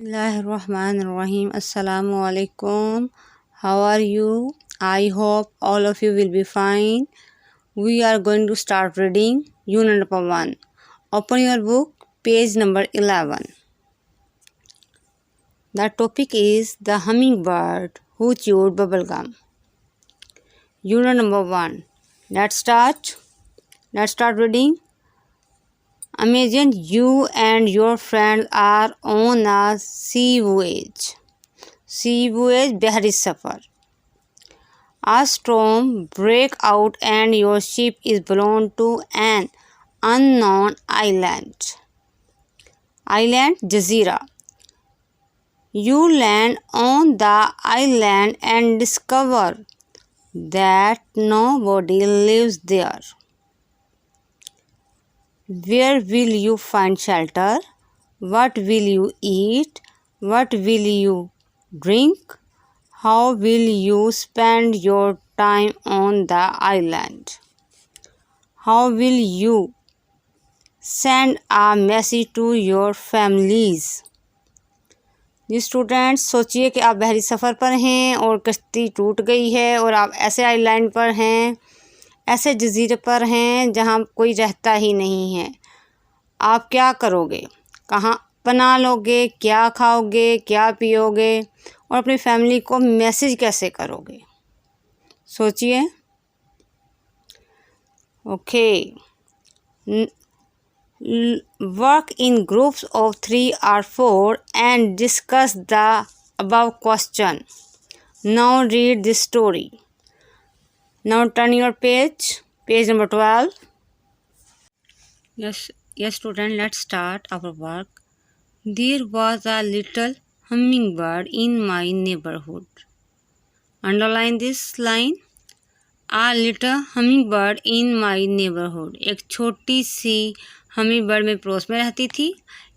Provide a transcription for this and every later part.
Bismillahirrahmanirrahim. Assalamu alaikum. How are you? I hope all of you will be fine. We are going to start reading unit number 1. Open your book, page number 11. The topic is the hummingbird who chewed bubblegum. Unit number 1. Let's start reading. Imagine you and your friends are on a sea voyage. Bahari safar. A storm breaks out and your ship is blown to an unknown island. Jazeera. You land on the island and discover that nobody lives there. Where will you find shelter? What will you eat? What will you drink? How will you spend your time on the island? How will you send a message to your families? जी students, सोचिए कि आप बहरी सफ़र पर हैं और कश्ती टूट गई है और आप ऐसे आइलैंड पर हैं, ऐसे जजीरे पर हैं जहाँ कोई रहता ही नहीं है। आप क्या करोगे? कहाँ पनाह लोगे? क्या खाओगे? क्या पियोगे? और अपनी फैमिली को मैसेज कैसे करोगे? सोचिए। Okay. Work in groups of 3 or 4 and discuss the above question. Now read this story. Now turn your page number 12. Yes student, let's start our work. There was a little hummingbird in my neighborhood. Underline this line. A little hummingbird in my neighborhood. एक छोटी सी hummingbird मेरे पड़ोस में रहती थी.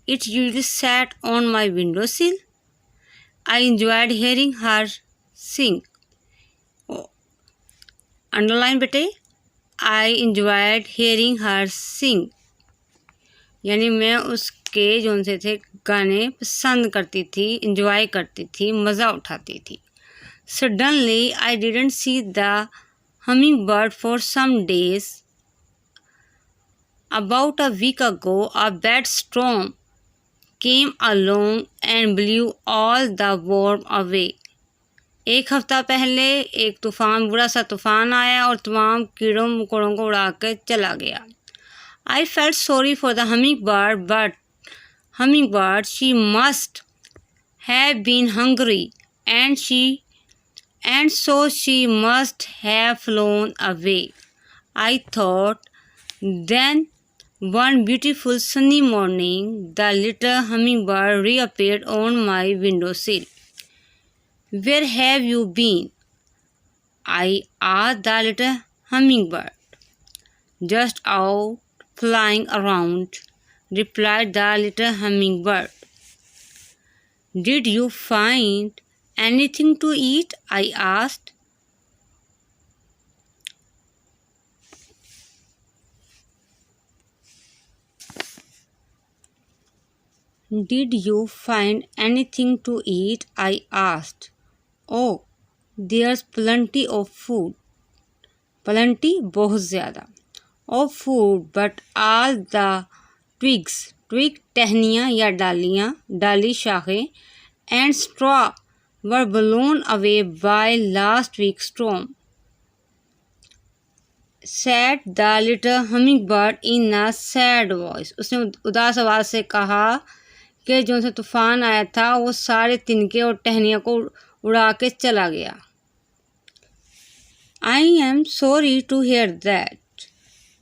It usually sat on my windowsill. I enjoyed hearing her sing. Underline बेटे. I enjoyed hearing her sing. यानी मैं उसके जोन से थे गाने पसंद करती थी, enjoy करती थी, मज़ा उठाती थी. Suddenly, I didn't see the hummingbird for some days. About a week ago, a bad storm came along and blew all the worm away. एक हफ्ता पहले एक बुरा सा तूफान आया और तमाम कीड़ों मकोड़ों को उड़ा कर चला गया. I felt sorry for the hummingbird, but she must have been hungry, and so she must have flown away. I thought. Then one beautiful sunny morning, the little hummingbird reappeared on my windowsill. Where have you been? I asked the little hummingbird. Just out flying around, replied the little hummingbird. Did you find anything to eat? I asked. Did you find anything to eat? I asked. Oh, there's plenty of food. Plenty, बहुत ज़्यादा. Of food, but all the twigs, टहनियाँ या डालियाँ, डाली शाखें, and straw were blown away by last week's storm. Said the little hummingbird in a sad voice. उसने उदास आवाज़ से कहा कि जो से तूफान आया था वो सारे तिनके और टहनियों को उड़ा के चला गया. I am sorry to hear that.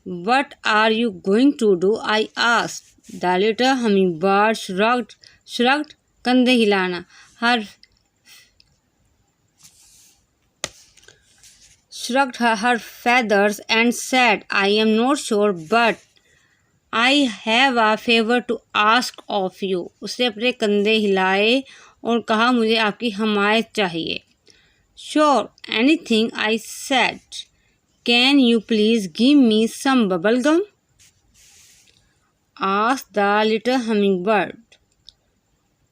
What are you going to do? I asked. The little hummingbird shrugged, कंधे हिलाना, shrugged her feathers and said, I am not sure, but I have a favor to ask of you. उसने अपने कंधे हिलाए और कहा मुझे आपकी हमायत चाहिए. Sure, anything, I said. Can you please give me some bubble gum? Asked the little hummingbird.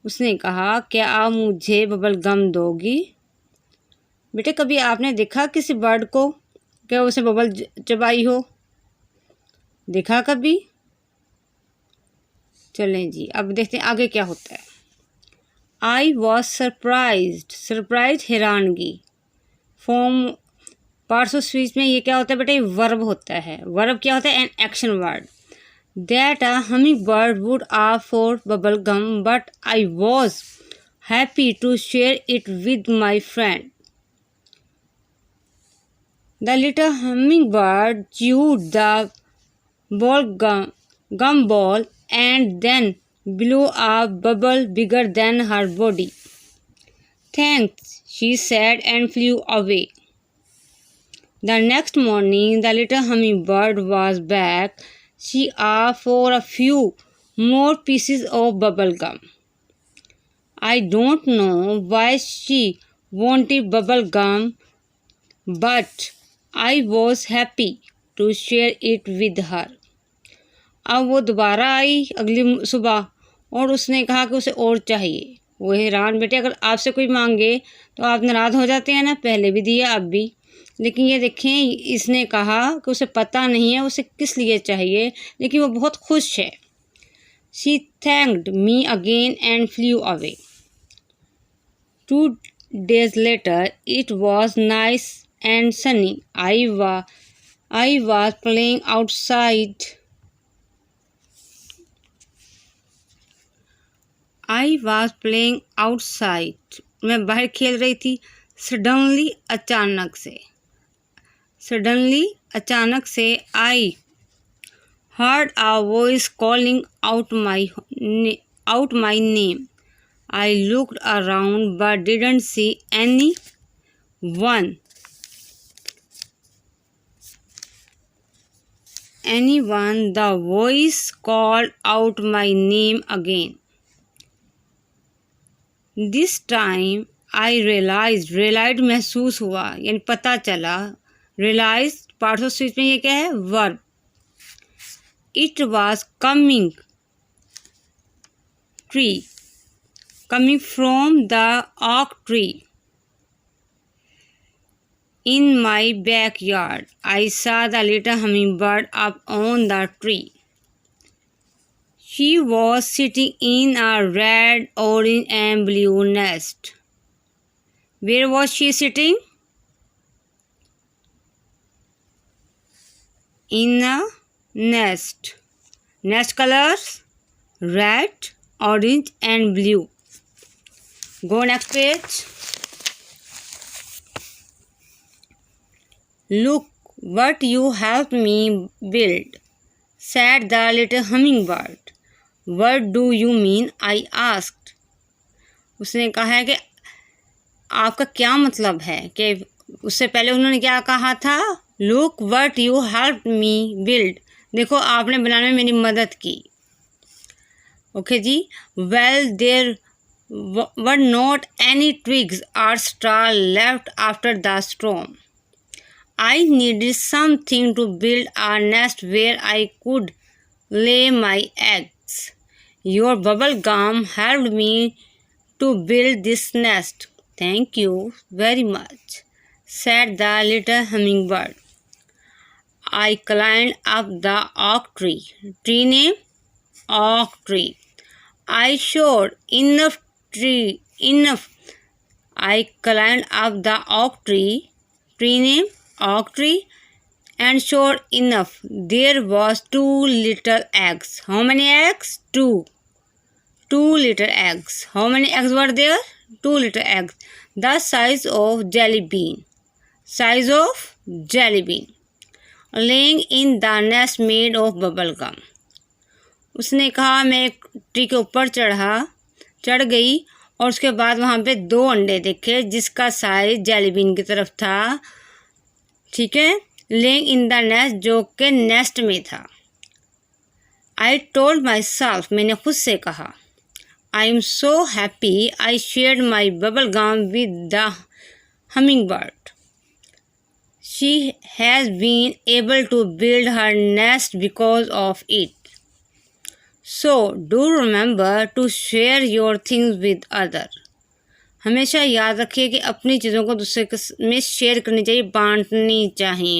उसने कहा, क्या आप मुझे बबल गम दोगी? बेटे, कभी आपने देखा किसी बर्ड को क्या उसे बबल चबाई हो? देखा कभी? चलें जी, अब देखते हैं आगे क्या होता है। आई वॉज सरप्राइज्ड, सरप्राइज हैरानगी। फॉर्म पार्ट्स ऑफ स्पीच में ये क्या होता है बेटे? वर्ब होता है। वर्ब क्या होता है? An action word. That a humming bird would ask for bubble gum but I was happy to share it with my friend. The little humming bird chewed the gum ball and then blew a bubble bigger than her body. Thanks, she said and flew away. The next morning, the little hummingbird was back. She asked for a few more pieces of bubble gum. I don't know why she wanted bubble gum, but I was happy to share it with her. अब वो दोबारा आई अगली सुबह और उसने कहा कि उसे और चाहिए। वो हैरान, बेटे अगर आपसे कोई मांगे तो आप नाराज़ हो जाते हैं ना, पहले भी दिया अब भी। लेकिन ये देखें, इसने कहा कि उसे पता नहीं है उसे किस लिए चाहिए, लेकिन वो बहुत खुश है। She thanked me again and flu away. 2 days later it was nice and sunny. I was playing outside. I was playing outside. मैं बाहर खेल रही थी। Suddenly अचानक से I heard a voice calling out my name. I looked around but didn't see anyone. The voice called out my name again. This time I realized महसूस हुआ यानी पता चला। realized पार्ट्स ऑफ स्पीच में ये क्या है? Verb. It was coming from the oak tree in my backyard. I saw the little hummingbird up on the tree. She was sitting in a red, orange and blue nest. Where was she sitting? In a nest. Nest colors red, orange and blue. Go next page. Look what you helped me build, said the little hummingbird. What do you mean? I asked. उसने कहा है कि आपका क्या मतलब है? कि उससे पहले उन्होंने क्या कहा था? Look what you helped me build. देखो आपने बनाने में मेरी मदद की। ओके जी। Well, there were not any twigs or straw left after the storm. I needed something to build a nest where I could lay my eggs. Your bubble gum helped me to build this nest. Thank you very much, said the little hummingbird. I climbed up the oak tree. Tree name? Oak tree. I showed enough. I climbed up the oak tree. Tree name? Oak tree. And sure enough, there was 2 little eggs. How many eggs? 2. 2 little eggs. How many eggs were there? 2 little eggs. The size of jelly bean. Size of jelly bean. Laying in the nest made of bubble gum. उसने कहा मैं एक tree के ऊपर चढ़ गई और उसके बाद वहाँ पे 2 अंडे देखे जिसका साइज जेली बीन की तरफ था। ठीक है। लेइंग इन द नेस्ट, जो के नेस्ट में था। आई टोल्ड माई सेल्फ, मैंने खुद से कहा। I am so happy I shared my bubble gum with the humming bird. She has been able to build her nest because of it. So do remember to share your things with other. हमेशा याद रखिए कि अपनी चीज़ों को दूसरे में share करनी चाहिए, बांटनी चाहिए।